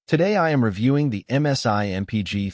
Today I am reviewing the MSI MPG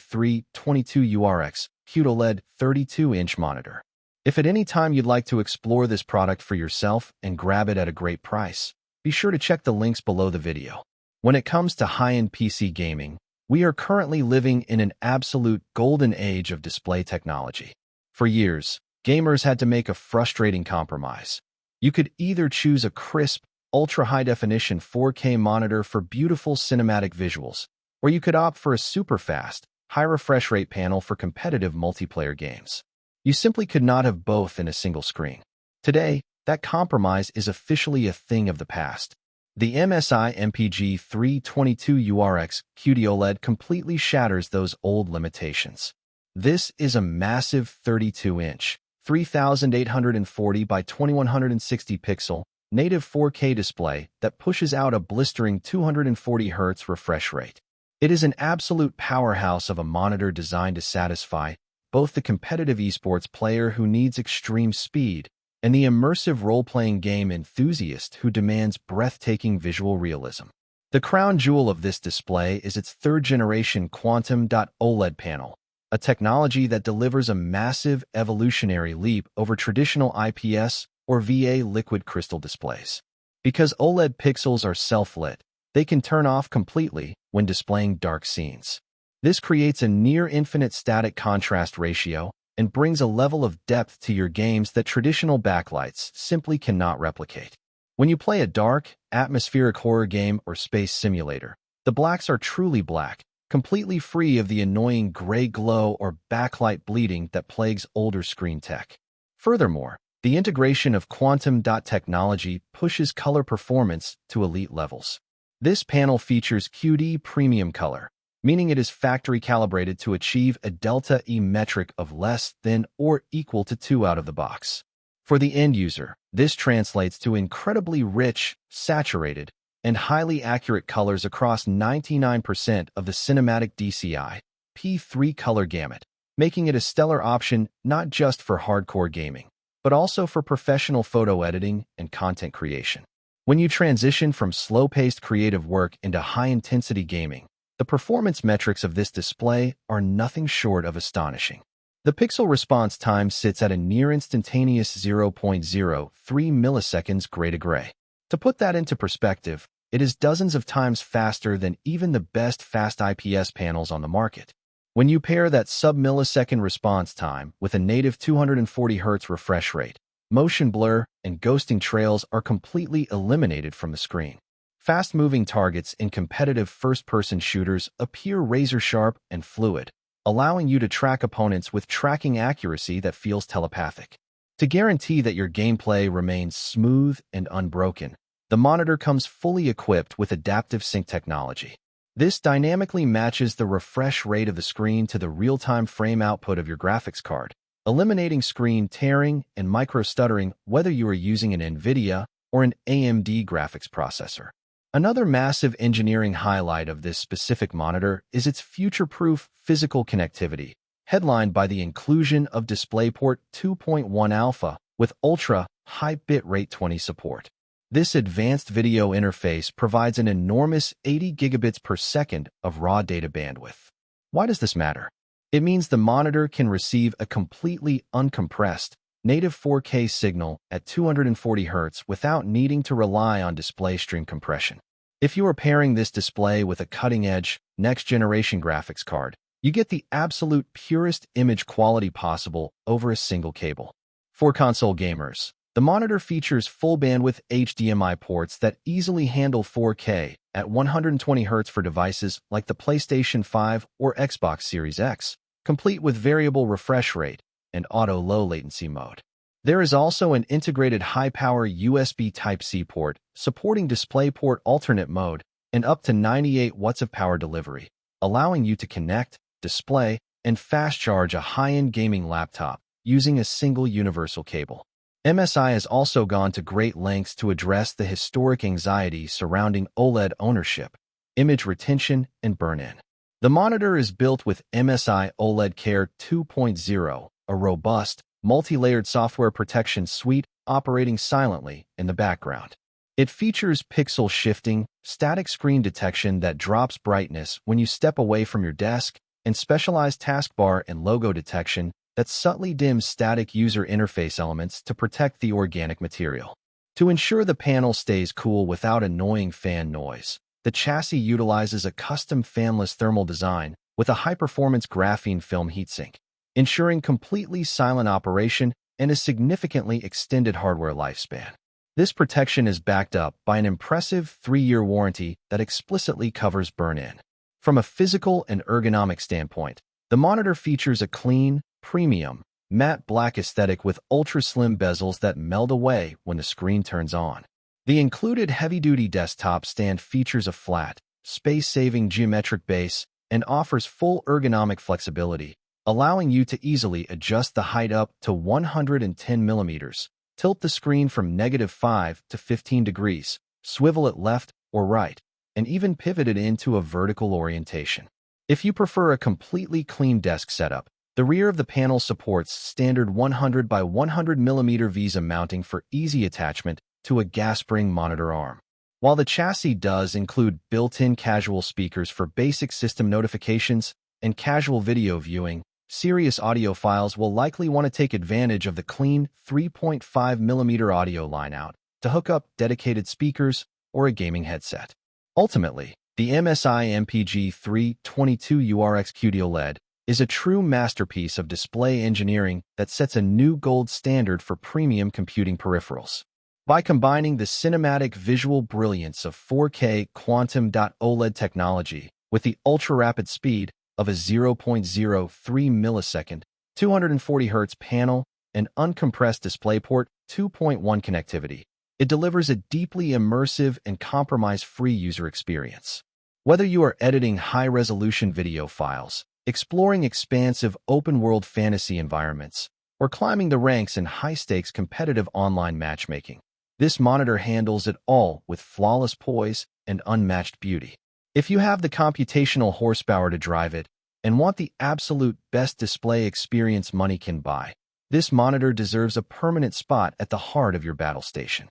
322URX QD-OLED 32-inch monitor. If at any time you'd like to explore this product for yourself and grab it at a great price, be sure to check the links below the video. When it comes to high-end PC gaming, we are currently living in an absolute golden age of display technology. For years, gamers had to make a frustrating compromise. You could either choose a crisp, ultra-high-definition 4K monitor for beautiful cinematic visuals, or you could opt for a super-fast, high-refresh rate panel for competitive multiplayer games. You simply could not have both in a single screen. Today, that compromise is officially a thing of the past. The MSI MPG 322URX QD-OLED completely shatters those old limitations. This is a massive 32-inch, 3840 by 2160 pixel, native 4K display that pushes out a blistering 240Hz refresh rate. It is an absolute powerhouse of a monitor designed to satisfy both the competitive esports player who needs extreme speed and the immersive role-playing game enthusiast who demands breathtaking visual realism. The crown jewel of this display is its third-generation Quantum Dot OLED panel, a technology that delivers a massive evolutionary leap over traditional IPS or VA liquid crystal displays. Because OLED pixels are self-lit, they can turn off completely when displaying dark scenes. This creates a near-infinite static contrast ratio and brings a level of depth to your games that traditional backlights simply cannot replicate. When you play a dark, atmospheric horror game or space simulator, the blacks are truly black, completely free of the annoying gray glow or backlight bleeding that plagues older screen tech. Furthermore, the integration of quantum dot technology pushes color performance to elite levels. This panel features QD premium color, meaning it is factory calibrated to achieve a delta E metric of less than or equal to 2 out of the box. For the end user, this translates to incredibly rich, saturated, and highly accurate colors across 99% of the cinematic DCI P3 color gamut, making it a stellar option not just for hardcore gaming, but also for professional photo editing and content creation. When you transition from slow-paced creative work into high-intensity gaming, the performance metrics of this display are nothing short of astonishing. The pixel response time sits at a near-instantaneous 0.03 milliseconds gray to gray. To put that into perspective, it is dozens of times faster than even the best fast IPS panels on the market. When you pair that sub-millisecond response time with a native 240Hz refresh rate, motion blur and ghosting trails are completely eliminated from the screen. Fast-moving targets in competitive first-person shooters appear razor-sharp and fluid, allowing you to track opponents with tracking accuracy that feels telepathic. To guarantee that your gameplay remains smooth and unbroken, the monitor comes fully equipped with adaptive sync technology. This dynamically matches the refresh rate of the screen to the real-time frame output of your graphics card, eliminating screen tearing and micro-stuttering whether you are using an NVIDIA or an AMD graphics processor. Another massive engineering highlight of this specific monitor is its future-proof physical connectivity, headlined by the inclusion of DisplayPort 2.1 alpha with ultra-high bitrate 20 support. This advanced video interface provides an enormous 80 gigabits per second of raw data bandwidth. Why does this matter? It means the monitor can receive a completely uncompressed, native 4K signal at 240 Hz without needing to rely on display stream compression. If you are pairing this display with a cutting-edge, next-generation graphics card, you get the absolute purest image quality possible over a single cable. For console gamers, the monitor features full-bandwidth HDMI ports that easily handle 4K at 120 Hz for devices like the PlayStation 5 or Xbox Series X, complete with variable refresh rate and auto low latency mode. There is also an integrated high-power USB Type-C port supporting DisplayPort alternate mode and up to 98 watts of power delivery, allowing you to connect, display, and fast-charge a high-end gaming laptop using a single universal cable. MSI has also gone to great lengths to address the historic anxiety surrounding OLED ownership, image retention, and burn-in. The monitor is built with MSI OLED Care 2.0, a robust, multi-layered software protection suite operating silently in the background. It features pixel shifting, static screen detection that drops brightness when you step away from your desk, and specialized taskbar and logo detection that subtly dims static user interface elements to protect the organic material. To ensure the panel stays cool without annoying fan noise, the chassis utilizes a custom fanless thermal design with a high-performance graphene film heatsink, ensuring completely silent operation and a significantly extended hardware lifespan. This protection is backed up by an impressive 3-year warranty that explicitly covers burn-in. From a physical and ergonomic standpoint, the monitor features a clean, premium, matte black aesthetic with ultra-slim bezels that meld away when the screen turns on. The included heavy-duty desktop stand features a flat, space-saving geometric base and offers full ergonomic flexibility, allowing you to easily adjust the height up to 110 millimeters, tilt the screen from -5 to 15 degrees, swivel it left or right, and even pivot it into a vertical orientation. If you prefer a completely clean desk setup, the rear of the panel supports standard 100 by 100 mm VESA mounting for easy attachment to a gas spring monitor arm. While the chassis does include built-in casual speakers for basic system notifications and casual video viewing, serious audiophiles will likely want to take advantage of the clean 3.5 mm audio line out to hook up dedicated speakers or a gaming headset. Ultimately, the MSI MPG 322URX QD-OLED is a true masterpiece of display engineering that sets a new gold standard for premium computing peripherals. By combining the cinematic visual brilliance of 4K Quantum Dot OLED technology with the ultra-rapid speed of a 0.03 millisecond, 240Hz panel, and uncompressed DisplayPort 2.1 connectivity, it delivers a deeply immersive and compromise-free user experience. Whether you are editing high-resolution video files, exploring expansive open-world fantasy environments, or climbing the ranks in high-stakes competitive online matchmaking, this monitor handles it all with flawless poise and unmatched beauty. If you have the computational horsepower to drive it and want the absolute best display experience money can buy, this monitor deserves a permanent spot at the heart of your battle station.